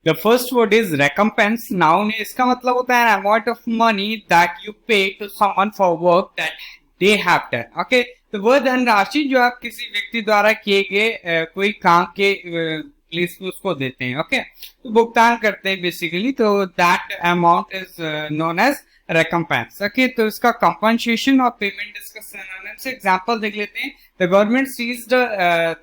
The first word is recompense. Noun है, इसका मतलब होता है amount of money that you pay to someone for work that they have done. Okay, तो वह धनराशि जो आप किसी व्यक्ति द्वारा किए गए कोई काम के प्लीज उसको देते हैं. ओके, तो भुगतान करते हैं बेसिकली, तो that amount is known as recompense. Okay, तो इसका compensation और पेमेंट इसका synonyms से एग्जांपल देख लेते हैं. The government seized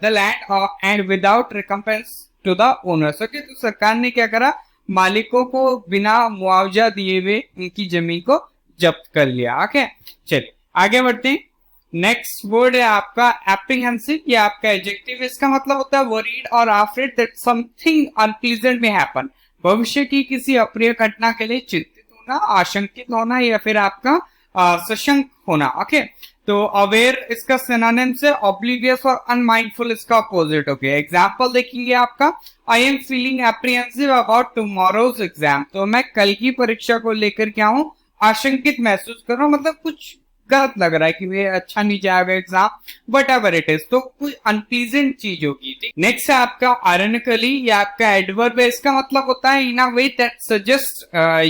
the land and without recompense to the owners. Okay, तो सरकार ने क्या करा, मालिकों को बिना मुआवजा दिए हुए उनकी जमीन को जब्त कर लिया. ओके, चलिए आगे बढ़ते हैं. नेक्स्ट वर्ड है आपका एप्रीहेंसिव. ये आपका एडजेक्टिव, इसका मतलब होता है वरीड और अफ्रेड दैट समथिंग अनप्लीजेंट में हैपन. भविष्य की किसी अप्रिय घटना के लिए चिंतित होना, आशंकित होना, या फिर आपका सशंक होना. ओके, तो अवेयर इसका सिनोनिम से ऑब्लिवियस और अनमाइंडफुल इसका अपोजिट. ओके, एग्जांपल देखेंगे आपका, I am feeling apprehensive about tomorrow's exam. तो मैं कल की परीक्षा को लेकर क्या हूँ, आशंकित महसूस कर रहा हूँ, मतलब कुछ गलत लग रहा है कि ये अच्छा नहीं जाएगा exam, what ever it is, तो कोई अनप्लीजेंट चीज होगी. नेक्स्ट है आपका आयरनिकली. ये आपका एडवर्ब है, इसका मतलब होता है in a way that suggest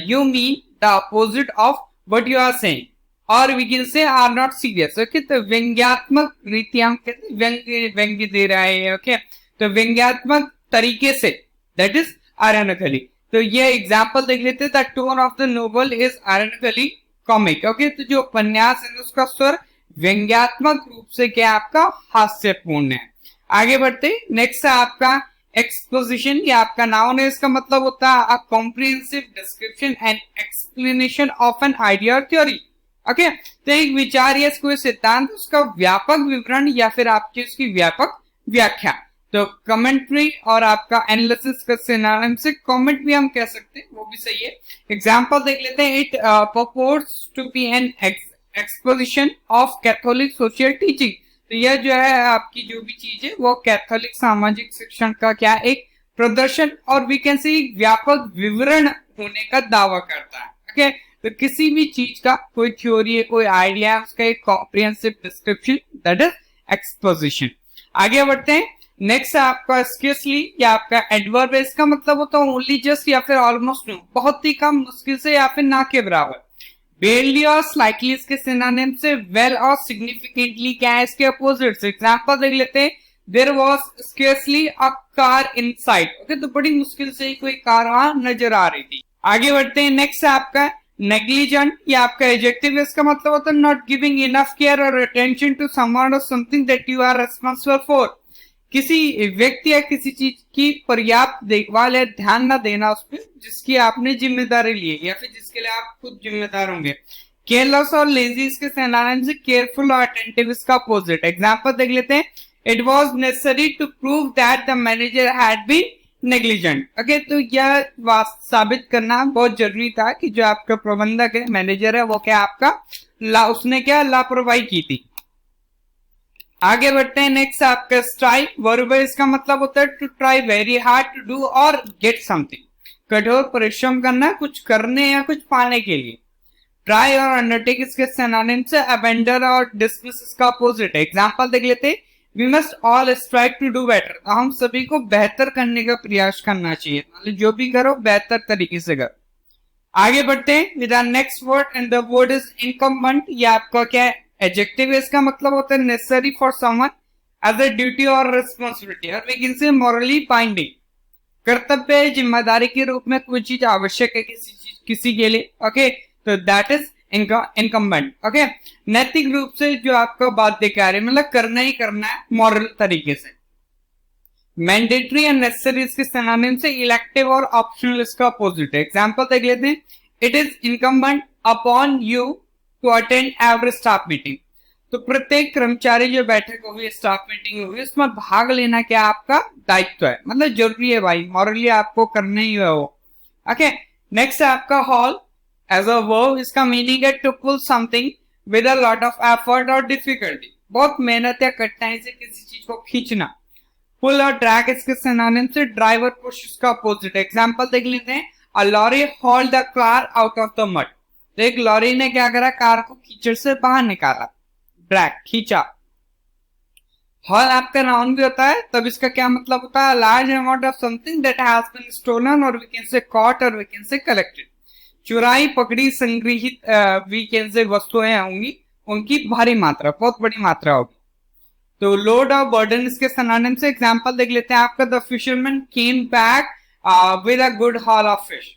you mean the opposite of what you are saying, और we can say are not serious. Okay, तो व्यंग्यात्मक रीति हम कहते हैं, व्यंग्य दे रहा है. ओके, तो व्यंग्यात्मक तरीके से, दैट इज आयरनिकली. तो ये एग्जांपल देख लेते हैं. The tone of the novel is ironically comic. Okay, तो जो उपन्यास है उसका स्वर व्यंग्यात्मक रूप से क्या आपका हास्यपूर्ण है. आगे बढ़ते, नेक्स्ट है आपका एक्सपोजिशन. ये आपका नाउन है, इसका मतलब होता है a comprehensive description and explanation of an idea और थ्योरी. ओके, तो एक विचार या कोई सिद्धांत, उसका व्यापक विवरण या फिर आपकी उसकी व्यापक व्याख्या. तो कमेंट्री और आपका एनालिसिस का सिनोनिम से कमेंट भी हम कह सकते हैं, वो भी सही है. एग्जांपल देख लेते हैं. It purports to be an exposition of Catholic social teaching. तो यह जो है आपकी जो भी चीज है वो कैथोलिक सामाजिक शिक्षण का क्या एक प्रदर्शन और वी कैन से व्यापक विवरण होने का दावा करता है. ओके, तो किसी भी चीज का कोई थ्योरी है, कोई आइडिया है, उसका एक comprehensive description, that is exposition. आगे बढ़ते हैं. नेक्स्ट है आपका स्केर्सली. या आपका एडवर्ब है, इसका मतलब होता है ओनली, जस्ट, या फिर ऑलमोस्ट नो, बहुत ही कम, मुश्किल से, या फिर ना के बराबर. बेरली और स्लाइटली इसके सिनोनिम से वेल और सिग्निफिकेंटली क्या है इसके अपोजिट. एग्जांपल देख लेते हैं. There was scarcely a car in sight. Okay, तो बड़ी मुश्किल से कोई कार वहां नजर आ रही थी. आगे बढ़ते हैं. नेक्स्ट है आपका नेग्लिजेंट. या आपका एडजेक्टिव, इसका मतलब होता है नॉट गिविंग इनफ केयर और अटेंशन टू समवन और something that you are responsible for. किसी व्यक्ति या किसी चीज की पर्याप्त देखभाल या ध्यान न देना उस पर जिसकी आपने जिम्मेदारी ली है या फिर जिसके लिए आप खुद जिम्मेदार होंगे. केयरलेस और लेजी इसके सिनोनिम से केयरफुल और अटेंटिव इसका अपोजिट. एग्जांपल देख लेते हैं. It was necessary to prove that the manager had been negligent. Okay, तो यह बात साबित करना बहुत जरूरी था कि जो आपका प्रबंधक है, मैनेजर है, वो क्या आपका उसने क्या लापरवाही की थी. आगे बढ़ते हैं. नेक्स्ट आपका स्ट्राइव. वर्ब इसका मतलब होता है to try very hard to do और गेट समथिंग. कठोर परिश्रम करना कुछ करने या कुछ पाने के लिए. ट्राई और अंडरटेक इसके सिनोनिम से अबेंडर और डिसमिस इसका अपोजिट है. एग्जांपल देख लेते हैं. We must all strive to do better. हम सभी को बेहतर करने का प्रयास करना चाहिए, मतलब जो भी करो बेहतर तरीके से करो. आगे बढ़ते हैं with the next word and the word is incumbent. ये आपका क्या है, एडजेक्टिव है, इसका मतलब होता है necessary for someone as a duty और रिस्पॉन्सिबिलिटी, और we can say morally binding. कर्तव्य जिम्मेदारी के रूप में कोई चीज आवश्यक है किसी के लिए. ओके, तो दैट इज इनकम्बेंट. ओके, नैतिक रूप से जो आपका बाध्यकारी, मतलब करना ही करना है मॉरल तरीके से. मैंडेटरी एंड नेसेसरी इसके सिनोनिम से इलेक्टिव और ऑप्शनल इसका अपोजिट है. एग्जांपल देख लेते हैं. It is incumbent upon you to attend every staff meeting. तो प्रत्येक कर्मचारी जो बैठक होगी, स्टाफ मीटिंग होगी, उसमें भाग लेना क्या आपका दायित्व है, मतलब जरूरी है भाई, मॉरली आपको करना ही है वो. ओके, नेक्स्ट है आपका हॉल. एज अ वर्ब इसका मीनिंग है to pull something with a lot of effort और डिफिकल्टी. बहुत मेहनत या कठिनाई से किसी चीज को खींचना. पुल और ड्रैग इसके सिनोनिम से ड्राइवर पुश इसका अपोजिट. एग्जांपल देख लेते हैं. A lorry hauled the car out of the mud. तो एक लॉरी ने क्या करा, कार को कीचड़ से बाहर निकाला, ड्रैग, खींचा. हॉल आपका नाउन भी होता है, तब इसका क्या मतलब होता है? Large amount of something that has been stolen और वी कैन से कॉट और वी कैन से कलेक्टेड। चुराई, पकड़ी, संग्रहित वी कैन से वस्तुएं होंगी, उनकी भारी मात्रा, बहुत बड़ी मात्रा होगी। तो लोड और बर्डन इसके सिनोनिम से एग्जांपल देख लेते हैं आपका। The fisherman came back with a good hall of fish.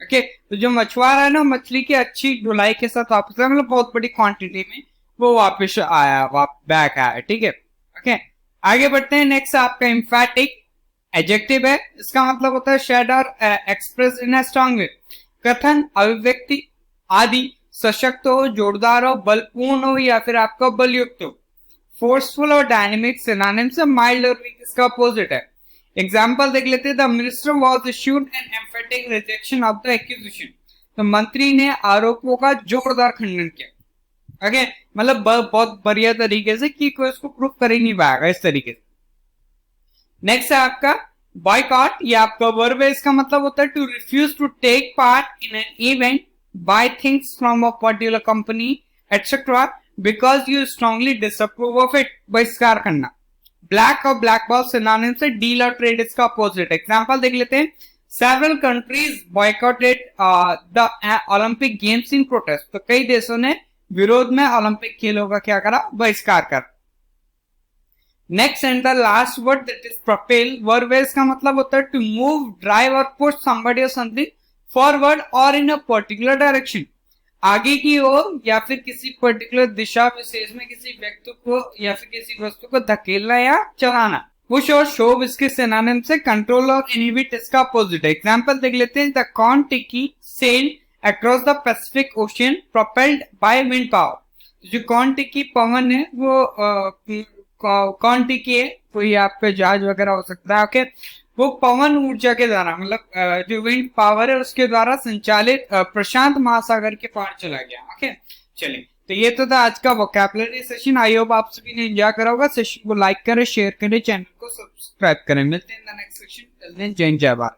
Okay, तो जो मछुआरा है ना, मछली की अच्छी ढुलाई के साथ वापस आया, मतलब बहुत बड़ी क्वांटिटी में वो वापस आया, बैक आया। ठीक है, ओके, आगे बढ़ते हैं। नेक्स्ट आपका एम्फैटिक एडजेक्टिव है, इसका मतलब होता है शेड और एक्सप्रेस इन अ स्ट्रांग वे, कथन, अभिव्यक्ति आदि, सशक्त हो, जोरदार हो, बलपूर्ण हो या फिर आपका बलयुक्त हो। फोर्सफुल और डायनेमिक सिनोनिम से माइल्ड और वीक इसका अपोजिट है। एग्जांपल देख लेते हैं। The minister was issued an emphatic rejection of the accusation. तो मंत्री ने आरोपों का जोरदार खंडन किया। ओके, मतलब बहुत बढ़िया तरीके से कि कोई इसको प्रूफ कर ही नहीं पाएगा, इस तरीके से। नेक्स्ट है आपका बॉयकॉट, ये आपका वर्ब है, इसका मतलब होता है to refuse to take part in an event, buy things from a particular company etcetera because you strongly disapprove of it, बहिष्कार करना। ब्लैक और ब्लैक बॉक्स सिनोनिम से डील और ट्रेड इसका अपोजिट। एग्जांपल देख लेते हैं। Several countries boycotted the Olympic games in protest. तो कई देशों ने विरोध में ओलंपिक खेलों का क्या करा? बहिष्कार कर। Next and the last word that is propel, verb है, इसका मतलब होता है टू मूव, ड्राइव और पुश समबडी और समथिंग फॉरवर्ड और इन अ पर्टिकुलर डायरेक्शन, आगे की ओर या फिर किसी पर्टिकुलर दिशा विशेष में किसी व्यक्ति को या फिर किसी वस्तु को धकेलना या चलाना। पुश और शोव इसके सिनोनिम से कंट्रोल और इनहिबिट इसका अपोजिट है। एग्जांपल देख लेते हैं। The Kon Tiki sailed across the Pacific Ocean propelled by wind power. जो कॉन्टिकी पवन है वो कॉन्टिकी है, कोई आपका जहाज वगैरह हो सकता है। ओके, वो पवन ऊर्जा के द्वारा, मतलब जो विंड पावर है उसके द्वारा संचालित प्रशांत महासागर के पार चला गया। ओके, चलिए, तो ये तो था आज का वोकैबुलरी सेशन। आई होप आप सभी ने एंजॉय करा होगा। सेशन को लाइक करें, शेयर करें, चैनल को सब्सक्राइब करें। मिलते हैं इन द नेक्स्ट सेशन। जय हिंद, जय भारत।